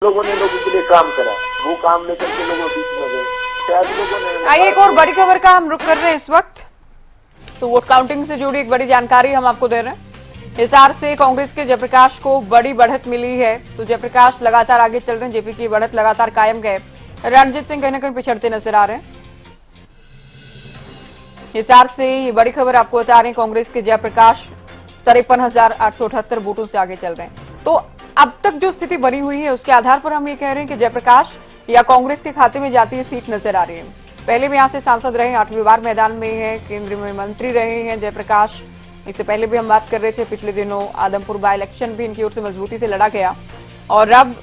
लोगों ने लोगों के लिए काम करा, वो काम लेकर के लोगों के बीच में गए। शायद लोगों ने आइए एक और बड़ी खबर का हम रुख कर रहे हैं इस वक्त। तो वोट काउंटिंग से जुड़ी एक बड़ी जानकारी हम आपको दे रहे हैं। हिसार से कांग्रेस के जयप्रकाश को बड़ी बढ़त मिली है। तो जयप्रकाश लगातार आगे चल रहे हैं, जेपी की बढ़त लगातार कायम गए। रणजीत सिंह कहीं ना कहीं पिछड़ते नजर आ रहे हैं। हिसार से ये बड़ी खबर आपको बता रहे हैं, कांग्रेस के जयप्रकाश 53,878 वोटों से आगे चल रहे हैं। तो अब तक जो स्थिति बनी हुई है उसके आधार पर हम ये कह रहे हैं कि जयप्रकाश या कांग्रेस के खाते में जाती है सीट नजर आ रही है। पहले भी यहां से सांसद रहे, 8वीं बार मैदान में है, केंद्र में मंत्री रहे हैं जयप्रकाश। इससे पहले भी हम बात कर रहे थे, पिछले दिनों आदमपुर बाई इलेक्शन भी इनकी ओर से मजबूती से लड़ा गया और अब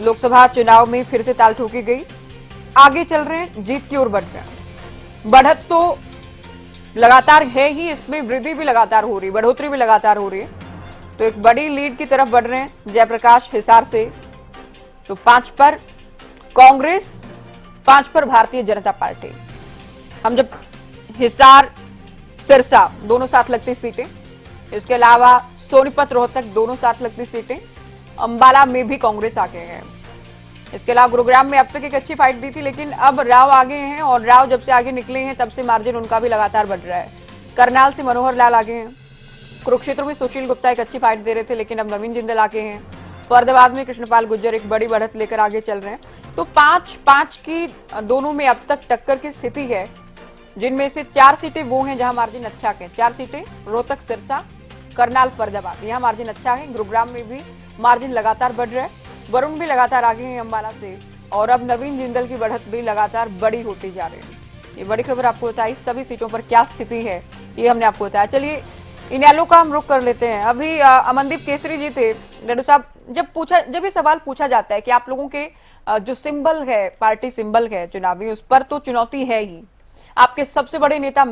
लोकसभा चुनाव में फिर से ताल ठोकी गई। आगे चल रहे हैं, जीत की ओर बढ़ रहे हैं। बढ़त तो लगातार है ही, इसमें वृद्धि भी लगातार हो रही है, बढ़ोतरी भी लगातार हो रही है। तो एक बड़ी लीड की तरफ बढ़ रहे हैं जयप्रकाश हिसार से। तो 5 पर कांग्रेस, 5 पर भारतीय जनता पार्टी। हम जब हिसार सिरसा दोनों साथ लगती सीटें, इसके अलावा सोनीपत रोहतक दोनों साथ लगती सीटें, अंबाला में भी कांग्रेस आगे है। इसके अलावा गुरुग्राम में अब तक एक अच्छी फाइट दी थी, लेकिन अब राव आगे हैं और राव जब से आगे निकले हैं तब से मार्जिन उनका भी लगातार बढ़ रहा है। करनाल से मनोहर लाल आगे हैं। कुरुक्षेत्र में सुशील गुप्ता एक अच्छी फाइट दे रहे थे, लेकिन अब नवीन जिंदल आगे हैं। फरीदाबाद में कृष्णपाल गुर्जर एक बड़ी बढ़त लेकर आगे चल रहे हैं। तो 5-5 की दोनों में अब तक टक्कर की स्थिति है, जिनमें से 4 सीटें वो हैं जहां मार्जिन अच्छा है। 4 सीटें रोहतक, सिरसा, करनाल, फरीदाबाद, यहाँ मार्जिन अच्छा है। गुरुग्राम में भी मार्जिन लगातार बढ़ रहा है। वरुण भी लगातार आगे हैं अंबाला से, और अब नवीन जिंदल की बढ़त भी लगातार बड़ी होती जा रही है। ये बड़ी खबर आपको बताई। सभी सीटों पर क्या स्थिति है ये हमने आपको बताया। चलिए इनेलो का हम रुख कर लेते हैं। अभी अमनदीप केसरी जी थे। रेड्डी साहब, जब ये सवाल पूछा जाता है कि आप लोगों के जो सिंबल है, पार्टी सिंबल है चुनावी, उस पर तो चुनौती है ही। आपके सबसे बड़े नेता